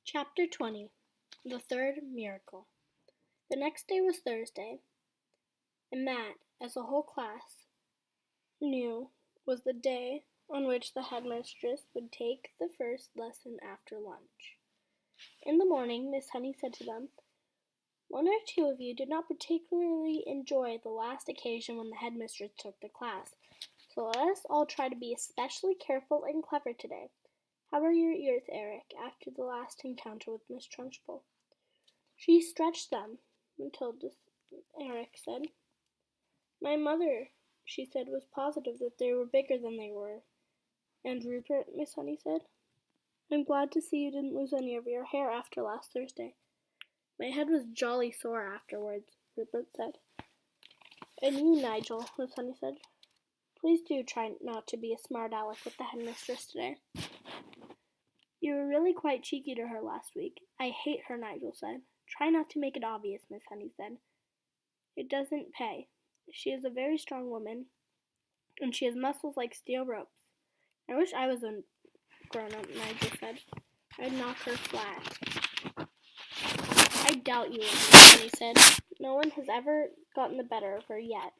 Chapter 20 The Third Miracle. The next day was Thursday, and that, as the whole class knew, was the day on which the headmistress would take the first lesson after lunch. In the morning, Miss Honey said to them, "One or two of you did not particularly enjoy the last occasion when the headmistress took the class, so let us all try to be especially careful and clever today. How are your ears, Eric, after the last encounter with Miss Trunchbull?" "She stretched them," Matilda, Eric said. "My mother," she said, "was positive that they were bigger than they were." "And Rupert," Miss Honey said. "I'm glad to see you didn't lose any of your hair after last Thursday." "My head was jolly sore afterwards," Rupert said. "And you, Nigel," Miss Honey said. "Please do try not to be a smart aleck with the headmistress today." "You were really quite cheeky to her last week. I hate her," Nigel said. "Try not to make it obvious," Miss Honey said. "It doesn't pay. She is a very strong woman, and she has muscles like steel ropes." "I wish I was a grown-up," Nigel said. "I'd knock her flat." "I doubt you would," Miss Honey said. "No one has ever gotten the better of her yet."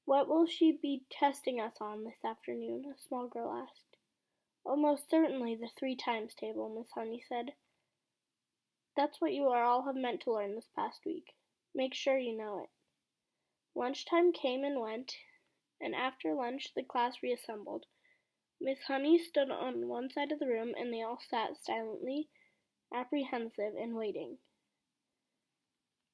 "What will she be testing us on this afternoon?" a small girl asked. "Oh, most certainly the 3 times table," Miss Honey said. "That's what you all have meant to learn this past week. Make sure you know it." Lunchtime came and went, and after lunch the class reassembled. Miss Honey stood on one side of the room, and they all sat silently, apprehensive and waiting.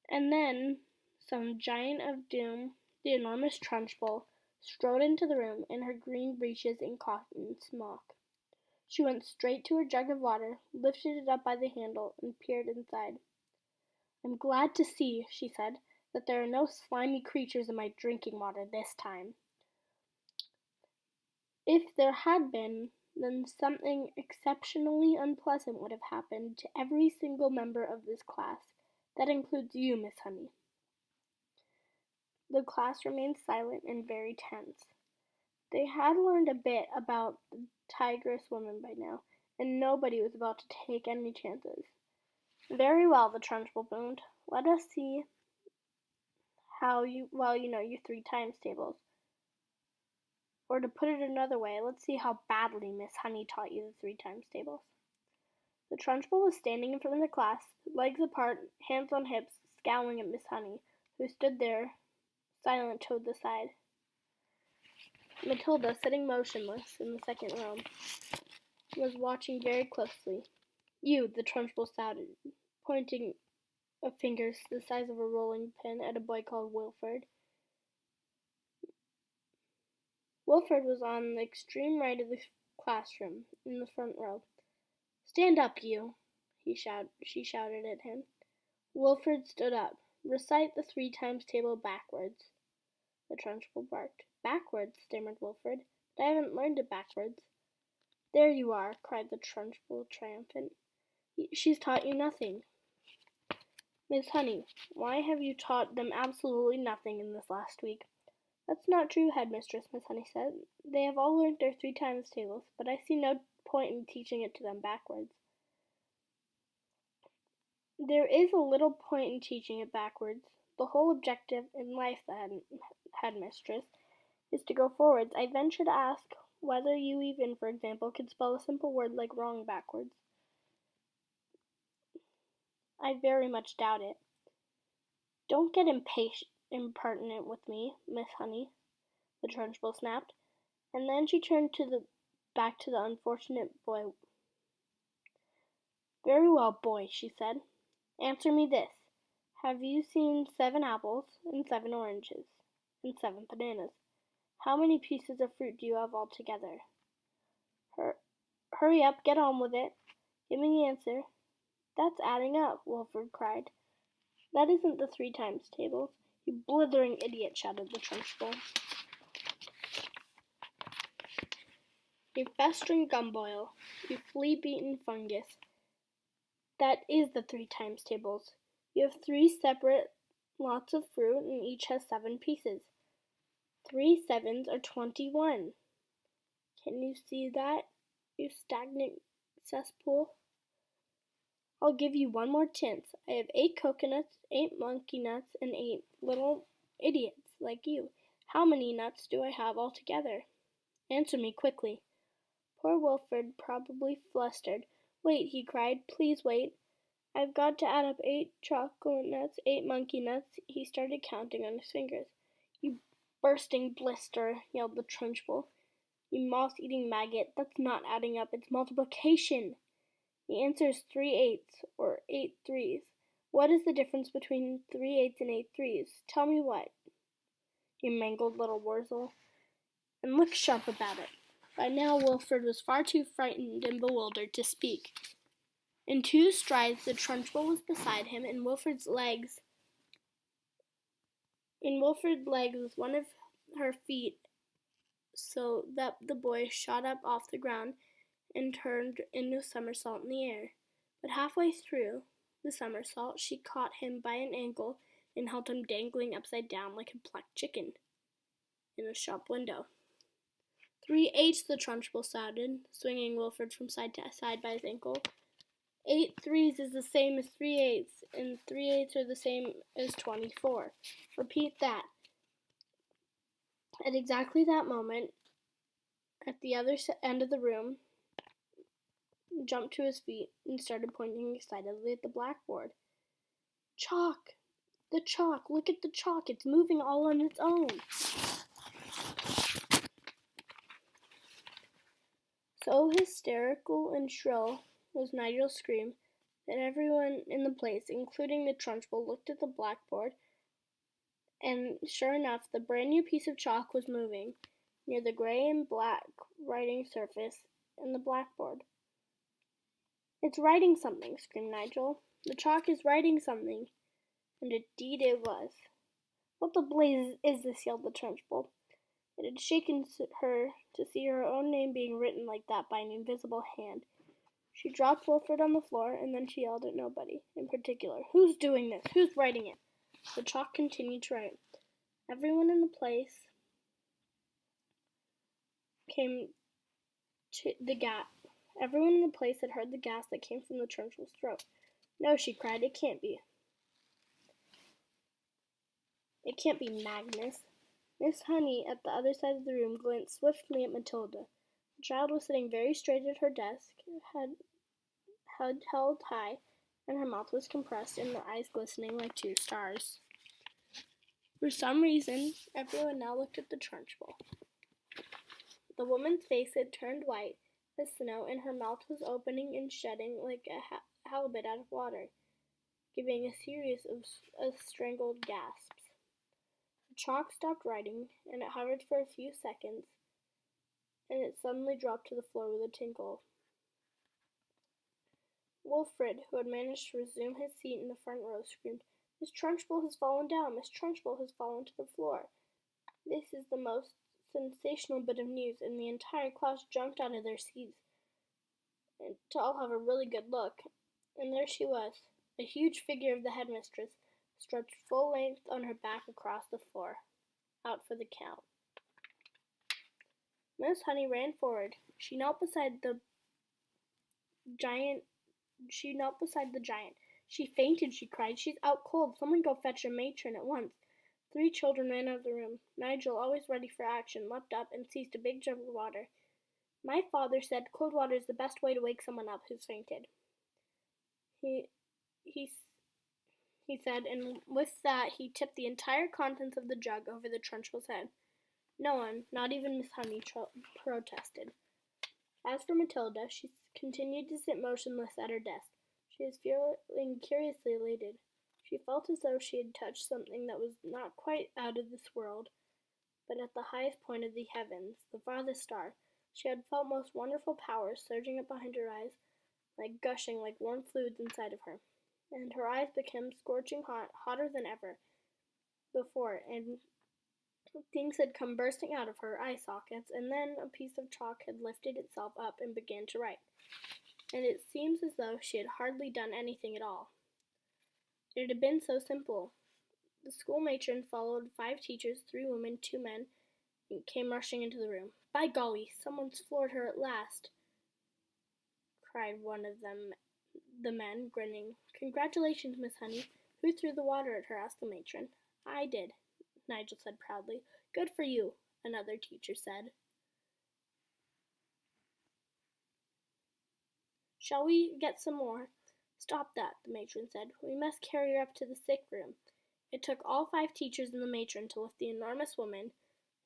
And then some giant of doom, the enormous Trunchbull, strode into the room in her green breeches and cotton smock. She went straight to her jug of water, lifted it up by the handle, and peered inside. "I'm glad to see," she said, "that there are no slimy creatures in my drinking water this time. If there had been, then something exceptionally unpleasant would have happened to every single member of this class. That includes you, Miss Honey." The class remained silent and very tense. They had learned a bit about the tigress woman by now, and nobody was about to take any chances. "Very well," the Trunchbull boomed. "Let us see how well you know your 3 times tables. Or to put it another way, let's see how badly Miss Honey taught you the 3 times tables." The Trunchbull was standing in front of the class, legs apart, hands on hips, scowling at Miss Honey, who stood there, silent toward the side. Matilda, sitting motionless in the second row, was watching very closely. "You," the Trunchbull shouted, pointing a finger the size of a rolling pin at a boy called Wilford. Wilford was on the extreme right of the classroom, in the front row. "Stand up, you!" she shouted at him. Wilford stood up. "Recite the 3 times table backwards," the Trunchbull barked. "Backwards?" stammered Wilford. "But I haven't learned it backwards." "There you are!" cried the Trunchbull, triumphant. "She's taught you nothing." "Miss Honey, why have you taught them absolutely nothing in this last week?" "That's not true, Headmistress," Miss Honey said. "They have all learned their 3 times tables, but I see no point in teaching it to them backwards." "There is a little point in teaching it backwards. The whole objective in life, the Headmistress, is to go forwards. I venture to ask whether you even, for example, could spell a simple word like wrong backwards." "I very much doubt it." "Don't get impertinent with me, Miss Honey," the Trunchbull snapped, and then she turned back to the unfortunate boy. "Very well, boy," she said. "Answer me this. Have you seen 7 apples, and 7 oranges, and 7 bananas? How many pieces of fruit do you have altogether?" "Hurry up, get on with it. Give me the answer." "That's adding up," Wilford cried. "That isn't the 3 times tables." "You blithering idiot," shouted the Trunchbull. "You festering gumboil, you flea-beaten fungus. That is the 3 times tables. You have 3 separate lots of fruit, and each has 7 pieces. 3 sevens are 21. Can you see that, you stagnant cesspool. I'll give you one more chance. I have 8 coconuts, 8 monkey nuts, and 8 little idiots like you. How many nuts do I have altogether? Answer me quickly." Poor Wilfred, probably flustered. "Wait," he cried. "Please wait. I've got to add up 8 chocolate nuts, 8 monkey nuts." He started counting on his fingers. "You bursting blister," yelled the Trunchbull. "You moth-eating maggot, that's not adding up, it's multiplication. The answer is 3 eighths, or 8 threes. What is the difference between 3 eighths and 8 threes? Tell me what, you mangled little Wurzel, and look sharp about it." By now Wilfred was far too frightened and bewildered to speak. In 2 strides the Trunchbull was beside him, and Wilfred's legs with one of her feet, so that the boy shot up off the ground and turned into a somersault in the air. But halfway through the somersault she caught him by an ankle and held him dangling upside down like a plucked chicken in a shop window. 3 eighths, the Trunchbull shouted, swinging Wilfred from side to side by his ankle. 8 threes is the same as 3 eighths, and 3 eighths are the same as 24. Repeat that. At exactly that moment, at the other end of the room, jumped to his feet and started pointing excitedly at the blackboard. "Chalk! The chalk! Look at the chalk! It's moving all on its own!" So hysterical and shrill was Nigel's scream that everyone in the place, including the Trunchbull, looked at the blackboard, and sure enough, the brand new piece of chalk was moving near the gray and black writing surface in the blackboard. "It's writing something," screamed Nigel. "The chalk is writing something." And indeed it was. "What the blazes is this?" yelled the Trunchbull. It had shaken her to see her own name being written like that by an invisible hand. She dropped Wilfred on the floor, and then she yelled at nobody in particular. "Who's doing this? Who's writing it?" The chalk continued to write. Everyone in the place Everyone in the place had heard the gas that came from the Trunchbull's throat. "No," she cried, "it can't be. It can't be Magnus." Miss Honey, at the other side of the room, glanced swiftly at Matilda. The child was sitting very straight at her desk, head held high, and her mouth was compressed and her eyes glistening like 2 stars. For some reason, everyone now looked at the Trunchbull. The woman's face had turned white as snow, and her mouth was opening and shutting like a halibut out of water, giving a series of strangled gasps. The chalk stopped writing, and it hovered for a few seconds, and it suddenly dropped to the floor with a tinkle. Wilfred, who had managed to resume his seat in the front row, screamed, "Miss Trunchbull has fallen down! Miss Trunchbull has fallen to the floor!" This is the most sensational bit of news, and the entire class jumped out of their seats to all have a really good look. And there she was, a huge figure of the headmistress, stretched full length on her back across the floor, out for the count. Miss Honey ran forward. She knelt beside the giant. "She fainted," she cried. "She's out cold. Someone go fetch a matron at once." 3 children ran out of the room. Nigel, always ready for action, leapt up and seized a big jug of water. "My father said cold water is the best way to wake someone up who's fainted," he said, and with that he tipped the entire contents of the jug over the Trunchbull's head. No one, not even Miss Honey, protested. As for Matilda, she continued to sit motionless at her desk. She was feeling curiously elated. She felt as though she had touched something that was not quite out of this world, but at the highest point of the heavens, the farthest star. She had felt most wonderful powers surging up behind her eyes, gushing like warm fluids inside of her, and her eyes became scorching hot, hotter than ever before, and things had come bursting out of her eye sockets, and then a piece of chalk had lifted itself up and began to write, and it seems as though she had hardly done anything at all. It had been so simple. The school matron followed 5 teachers, 3 women, 2 men, and came rushing into the room. "By golly, someone's floored her at last," cried one of the men, grinning. "Congratulations, Miss Honey. Who threw the water at her?" asked the matron. "I did," Nigel said proudly. "Good for you," another teacher said. "Shall we get some more?" "Stop that," the matron said. "We must carry her up to the sick room." It took all 5 teachers and the matron to lift the enormous woman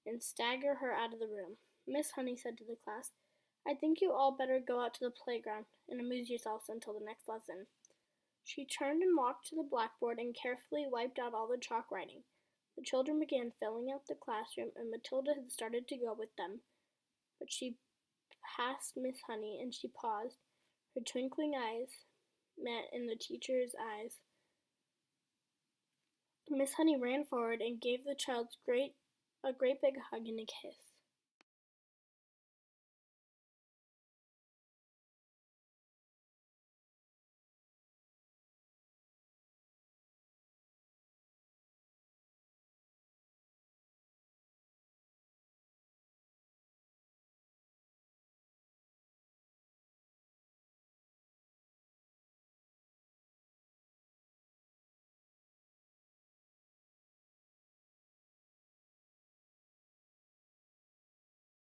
and stagger her out of the room. Miss Honey said to the class, "I think you all better go out to the playground and amuse yourselves until the next lesson." She turned and walked to the blackboard and carefully wiped out all the chalk writing. The children began filling out the classroom, and Matilda had started to go with them, but she passed Miss Honey and she paused. Her twinkling eyes met in the teacher's eyes. Miss Honey ran forward and gave the child a great big hug and a kiss.